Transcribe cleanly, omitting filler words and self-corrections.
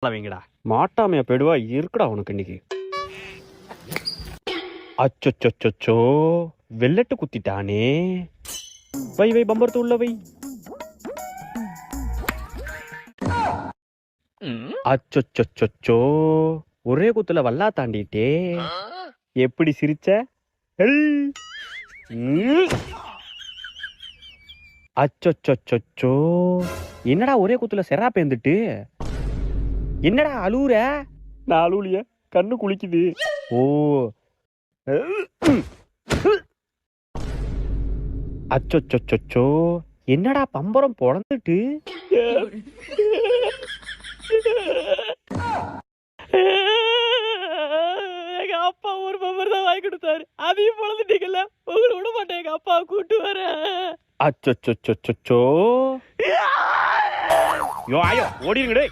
வைங்கடா. மாட்டாமையா போயிடுவா இருக்குடா உனக்கு இன்னைக்கு. அச்சோ வெள்ளட்டு குத்திட்டானே. வை பம்பரத்து உள்ள வை. அச்சோ ஒரே குத்துல வல்லா தாண்டிட்டே. எப்படி சிரிச்ச? அச்சோ என்னடா ஒரே குத்துல செரா பேந்துட்டு. என்னடா அழுவுற? நான் அழுவுலிய, கண்ணு குளிக்குது. ஓ அச்சோ என்னடா பம்பரம் பொழந்துட்டு. எங்க அப்பா ஒரு பம்பர் தான் வாங்கி கொடுத்தாரு, அதையும் பொழந்துட்டீங்கல்ல. உங்களை விட மாட்டேன், எங்க அப்பா கூட்டு வர. அச்சோ யோ ஆயோ ஓடிருங்கடே.